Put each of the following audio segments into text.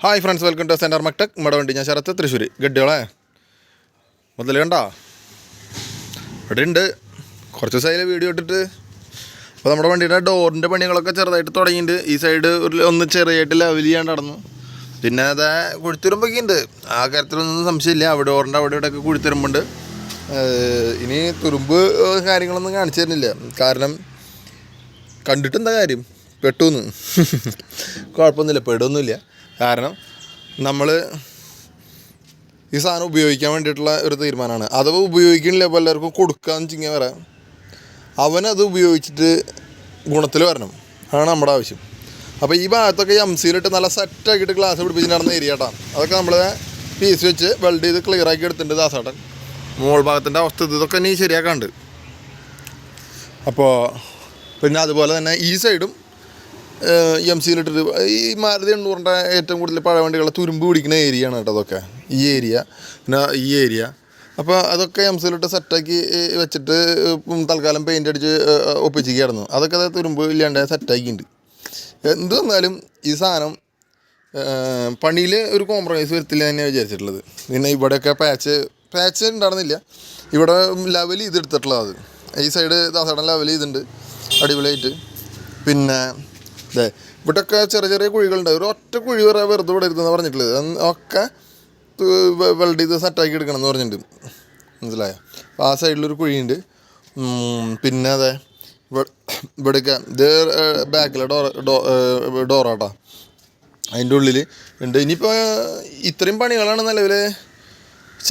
Hi friends, welcome to centre Mactech. നമ്മുടെ വണ്ടി ഞാൻ ശരത്ത് തൃശ്ശൂർ. ഗഡ്ഡികളെ മുതൽ കണ്ട ഇവിടെ ഉണ്ട്. കുറച്ച് ദിവസമായില്ലേ വീഡിയോ ഇട്ടിട്ട്. അപ്പോൾ നമ്മുടെ വണ്ടിയുടെ ഡോറിൻ്റെ പണികളൊക്കെ ചെറുതായിട്ട് തുടങ്ങിയിട്ടുണ്ട്. ഈ സൈഡ് ഒന്ന് ചെറിയായിട്ട് ലെവൽ ചെയ്യാണ്ട് നടന്നു. പിന്നെ അതാ കുഴിത്തുരുമ്പൊക്കെ ഉണ്ട്. ആ കാര്യത്തിലൊന്നും സംശയമില്ല. അവിടെ ഡോറിൻ്റെ അവിടെ ഇവിടെയൊക്കെ കുഴിത്തുരുമ്പുണ്ട്. ഇനി തുരുമ്പ് കാര്യങ്ങളൊന്നും കാണിച്ചു തരുന്നില്ല. കാരണം കണ്ടിട്ട് എന്താ കാര്യം, പെട്ടുന്ന്. കുഴപ്പമൊന്നുമില്ല, പെടുമൊന്നുമില്ല. കാരണം നമ്മൾ ഈ സാധനം ഉപയോഗിക്കാൻ വേണ്ടിയിട്ടുള്ള ഒരു തീരുമാനമാണ്. അഥവാ ഉപയോഗിക്കണില്ല, അപ്പോൾ എല്ലാവർക്കും കൊടുക്കാമെന്ന് വെച്ചിങ്ങനെ വരാം. അവനത് ഉപയോഗിച്ചിട്ട് ഗുണത്തിൽ വരണം, ആണ് നമ്മുടെ ആവശ്യം. അപ്പോൾ ഈ ഭാഗത്തൊക്കെ ഈ എംസിയിലിട്ട് നല്ല സെറ്റാക്കിയിട്ട് ഗ്ലാസ് പിടിപ്പിച്ച് നടന്ന ഏരിയ കേട്ടോ. അതൊക്കെ നമ്മൾ പീസ് വെച്ച് വെൽഡ് ചെയ്ത് ക്ലിയറാക്കി എടുത്തിട്ടുണ്ട് ദാസേട്ടൻ. മോൾ ഭാഗത്തിൻ്റെ അവസ്ഥ ഇതൊക്കെ ഇനി ശരിയാക്കാണ്ട്. അപ്പോൾ പിന്നെ അതുപോലെ തന്നെ ഈ സൈഡും എംസിയിലിട്ടിട്ട് ഈ മാരുതി 800-ൻ്റെ ഏറ്റവും കൂടുതൽ പഴയ വണ്ടികളെ തുരുമ്പ് പിടിക്കുന്ന ഏരിയ ആണ് കേട്ടോ അതൊക്കെ. ഈ ഏരിയ പിന്നെ ഈ ഏരിയ. അപ്പോൾ അതൊക്കെ എംസിയിലിട്ട് സെറ്റാക്കി വെച്ചിട്ട് തൽക്കാലം പെയിൻ്റ് അടിച്ച് ഒപ്പിച്ചിരിക്കുകയായിരുന്നു. അതൊക്കെ തുരുമ്പ് ഇല്ലാണ്ട് സെറ്റാക്കിയിട്ടുണ്ട്. എന്ത് വന്നാലും ഈ സാധനം പണിയിൽ ഒരു കോംപ്രമൈസ് വരുത്തില്ല തന്നെയാണ് വിചാരിച്ചിട്ടുള്ളത്. പിന്നെ ഇവിടെയൊക്കെ പാച്ച് ഉണ്ടായിരുന്നില്ല. ഇവിടെ ലെവൽ ചെയ്തെടുത്തിട്ടുള്ളത്. അത് ഈ സൈഡ് ദാസേട്ടൻ ലെവൽ ചെയ്തിട്ടുണ്ട് അടിപൊളിയായിട്ട്. പിന്നെ ഇവിടെയൊക്കെ ചെറിയ ചെറിയ കുഴികളുണ്ട്. ഒരു ഒറ്റ കുഴി വരെ വെറുതെ ഇവിടെ ഇരുന്ന് പറഞ്ഞിട്ടുള്ളത്. ഒക്കെ വെൽഡ് ചെയ്ത് സെറ്റാക്കി എടുക്കണം എന്ന് പറഞ്ഞിട്ടുണ്ട്. മനസ്സിലായോ? അപ്പോൾ ആ സൈഡിലൊരു കുഴിയുണ്ട്. പിന്നെ അതെ ഇവിടെയൊക്കെ ഇത് ബാക്കിലെ ഡോറാട്ടോ. അതിൻ്റെ ഉള്ളിൽ ഉണ്ട്. ഇനിയിപ്പോൾ ഇത്രയും പണികളാണ് നിലവിൽ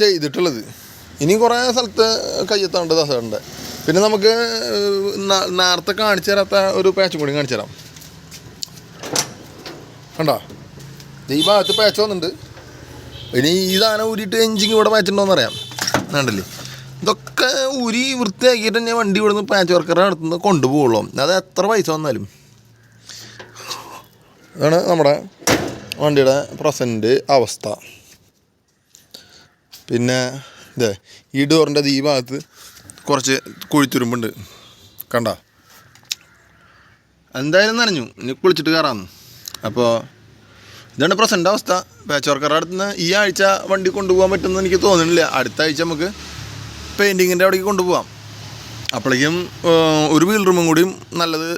ചെയ്തിട്ടുള്ളത്. ഇനി കുറേ സ്ഥലത്ത് കയ്യെത്താണ്ട് ദാസേട്ടൻ്റെ. പിന്നെ നമുക്ക് നേരത്തെ കാണിച്ചു തരാത്ത ഒരു പാച്ചും കൂടി കാണിച്ചു തരാം. കണ്ടോ, ഈ ഭാഗത്ത് പാച്ച് വന്നിട്ടുണ്ട്. ഇനി ഈ സാധനം ഊരിയിട്ട് എഞ്ചിൻ ഇവിടെ പാച്ചുണ്ടോയെന്ന് അറിയാം. വേണ്ടല്ലേ, ഇതൊക്കെ ഊരി വൃത്തിയാക്കിയിട്ട് തന്നെ വണ്ടി ഇവിടുന്ന് പാച്ച് വർക്കറെ അടുത്തുനിന്ന് കൊണ്ടുപോകുള്ളൂ. അത് എത്ര പൈസ വന്നാലും. അതാണ് നമ്മുടെ വണ്ടിയുടെ പ്രസൻറ്റ് അവസ്ഥ. പിന്നെ ഇതേ ഈ ഡോറിൻ്റെ ഈ ഭാഗത്ത് കുറച്ച് കുഴിത്തുരുമ്പുണ്ട്. കണ്ട, എന്തായാലും നനഞ്ഞു. ഇനി കുളിച്ചിട്ട് കയറാമെന്ന്. അപ്പോൾ ഇതാണ് പ്രസൻ്റ് അവസ്ഥ. പാച്ച് വർക്കറുടെ അടുത്ത് നിന്ന് ഈ ആഴ്ച വണ്ടി കൊണ്ടുപോകാൻ പറ്റുമെന്ന് എനിക്ക് തോന്നുന്നില്ല. അടുത്ത ആഴ്ച നമുക്ക് പെയിൻറ്റിങ്ങിൻ്റെ അവിടേക്ക് കൊണ്ടുപോകാം. അപ്പോഴേക്കും ഒരു വീൽ റൂമും കൂടിയും നല്ലത്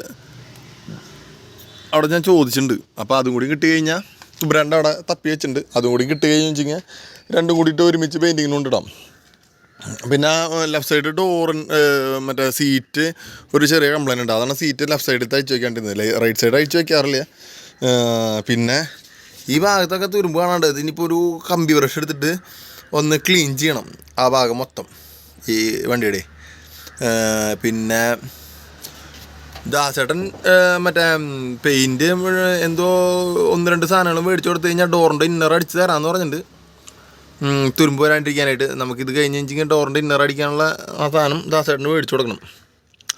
അവിടെ ഞാൻ ചോദിച്ചിട്ടുണ്ട്. അപ്പോൾ അതും കൂടി കിട്ടി കഴിഞ്ഞാൽ ബ്രാൻഡ് അവിടെ തപ്പി വെച്ചിട്ടുണ്ട്. അതും കൂടി കിട്ടി കഴിഞ്ഞ് വെച്ചിങ്ങനെ രണ്ടും കൂടിയിട്ട് ഒരുമിച്ച് പെയിൻറ്റിങ്ങിന് കൊണ്ടിടാം. പിന്നെ ലെഫ്റ്റ് സൈഡ് മറ്റേ സീറ്റ് ഒരു ചെറിയ കംപ്ലൈൻറ്റ് ഉണ്ട്. അതാണ് സീറ്റ് ലെഫ്റ്റ് സൈഡിൽ അയച്ചു വയ്ക്കാണ്ടിരുന്നത്. റൈറ്റ് സൈഡ് അയച്ചു വയ്ക്കാറില്ല. പിന്നെ ഈ ഭാഗത്തൊക്കെ തുരുമ്പ് കാണാണ്ട്. ഇതിനിപ്പോൾ ഒരു കമ്പി ബ്രഷ് എടുത്തിട്ട് ഒന്ന് ക്ലീൻ ചെയ്യണം ആ ഭാഗം മൊത്തം ഈ വണ്ടിയുടെ. പിന്നെ ദാസേട്ടൻ മറ്റേ പെയിൻറ്റ് എന്തോ 1-2 സാധനങ്ങൾ മേടിച്ചു കൊടുത്തു കഴിഞ്ഞാൽ ഡോറിൻ്റെ ഇന്നർ അടിച്ച് തരാമെന്ന് പറഞ്ഞിട്ടുണ്ട്. തുരുമ്പ് വരാണ്ടിരിക്കാനായിട്ട്. നമുക്കിത് കഴിഞ്ഞ് കഴിഞ്ഞാൽ ഡോറിൻ്റെ ഇന്നർ അടിക്കാനുള്ള ആ സാധനം ദാസേട്ടന് മേടിച്ചു കൊടുക്കണം.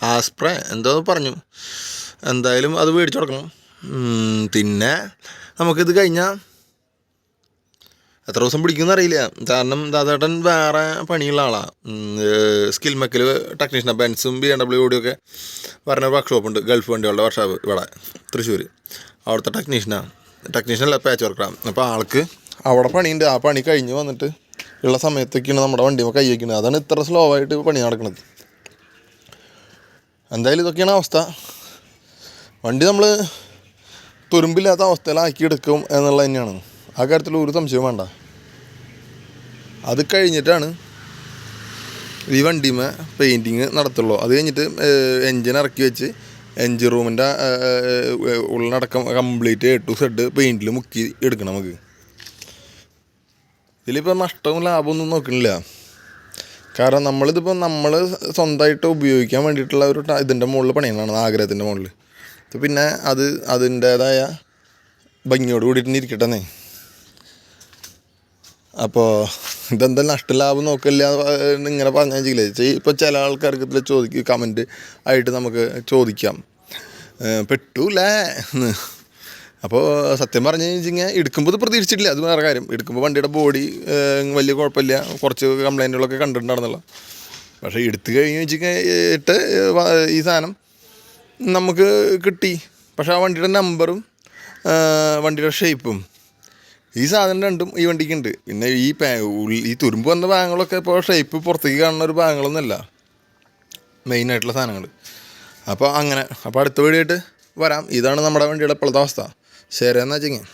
ആ സ്പ്രേ എന്തോ പറഞ്ഞു. എന്തായാലും അത് മേടിച്ചു കൊടുക്കണം. പിന്നെ നമുക്കിത് കഴിഞ്ഞാൽ എത്ര ദിവസം പിടിക്കുമെന്ന് അറിയില്ല. കാരണം ദാസേട്ടൻ വേറെ പണിയുള്ള ആളാണ്. സ്കിൽ മെക്കിൽ ടെക്നീഷ്യനാണ്. ബെൻസും BMW ഓടിയൊക്കെ പറഞ്ഞ വർക്ക്ഷോപ്പ് ഉണ്ട്, ഗൾഫ് വണ്ടികളുടെ വർക്ക്ഷോപ്പ് ഇവിടെ തൃശ്ശൂർ. അവിടുത്തെ ടെക്നീഷ്യനല്ല, പാച്ച് വർക്കറാണ്. അപ്പോൾ ആൾക്ക് അവിടെ പണിയുണ്ട്. ആ പണി കഴിഞ്ഞ് വന്നിട്ട് ഉള്ള സമയത്തൊക്കെയാണ് നമ്മുടെ വണ്ടിയിൽ കൈ വയ്ക്കുന്നത്. അതാണ് ഇത്ര സ്ലോ ആയിട്ട് പണി നടക്കുന്നത്. എന്തായാലും ഇതൊക്കെയാണ് അവസ്ഥ. വണ്ടി നമ്മൾ തുരുമ്പില്ലാത്ത അവസ്ഥയിലാക്കിയെടുക്കും എന്നുള്ളത് തന്നെയാണ്. ആ കാര്യത്തിൽ ഒരു സംശയവും വേണ്ട. അത് കഴിഞ്ഞിട്ടാണ് ഈ വണ്ടിമേ പെയിൻറ്റിങ് നടത്തുള്ളൂ. അത് കഴിഞ്ഞിട്ട് എൻജിൻ ഇറക്കി വെച്ച് എൻജിൻ റൂമിൻ്റെ ഉള്ളിനടക്കം കംപ്ലീറ്റ് A to Z പെയിൻറ്റിൽ മുക്കി എടുക്കണം നമുക്ക്. ഇതിലിപ്പോൾ നഷ്ടവും ലാഭമൊന്നും നോക്കണില്ല. കാരണം നമ്മളിതിപ്പോൾ നമ്മൾ സ്വന്തമായിട്ട് ഉപയോഗിക്കാൻ വേണ്ടിയിട്ടുള്ള ഒരു ഇതിൻ്റെ മുകളിൽ പണിയാണ്, ആഗ്രഹത്തിൻ്റെ മുകളിൽ. പിന്നെ അതിൻ്റേതായ ഭംഗിയോട് കൂടിയിട്ട് ഇരിക്കട്ടെന്നേ. അപ്പോൾ ഇതെന്തായാലും നഷ്ടലാഭം നോക്കില്ല ഇങ്ങനെ പറഞ്ഞാൽ ചെയ്യില്ലേ. ഇപ്പോൾ ചില ആൾക്കാർക്ക് ഇതിൽ കമൻറ്റ് ആയിട്ട് നമുക്ക് ചോദിക്കാം, പെട്ടൂല്ലേ എന്ന്. അപ്പോൾ സത്യം പറഞ്ഞു കഴിഞ്ഞാൽ എടുക്കുമ്പോൾ ഇത് പ്രതീക്ഷിച്ചിട്ടില്ല. അത് വേറെ കാര്യം. എടുക്കുമ്പോൾ വണ്ടിയുടെ ബോഡി വലിയ കുഴപ്പമില്ല, കുറച്ച് കംപ്ലൈൻറ്റുകളൊക്കെ കണ്ടിട്ടുണ്ടായിരുന്നല്ലോ. പക്ഷേ എടുത്തു കഴിഞ്ഞ് വെച്ചിട്ട് ഈ സാധനം നമുക്ക് കിട്ടി. പക്ഷേ ആ വണ്ടിയുടെ നമ്പറും വണ്ടിയുടെ ഷേപ്പും ഈ സാധനം രണ്ടും ഈ വണ്ടിക്കുണ്ട്. പിന്നെ ഈ തുരുമ്പ് വന്ന ഭാഗങ്ങളൊക്കെ ഇപ്പോൾ ഷേപ്പ് പുറത്തേക്ക് കാണുന്ന ഒരു ഭാഗങ്ങളൊന്നുമല്ല, മെയിനായിട്ടുള്ള സാധനങ്ങൾ. അപ്പോൾ അങ്ങനെ. അപ്പോൾ അടുത്ത വീഡിയോ ആയിട്ട് വരാം. ഇതാണ് നമ്മുടെ വണ്ടിയുടെ ഇപ്പോഴത്തെ അവസ്ഥ. ശരി എന്നാൽ വെച്ചെങ്കിൽ.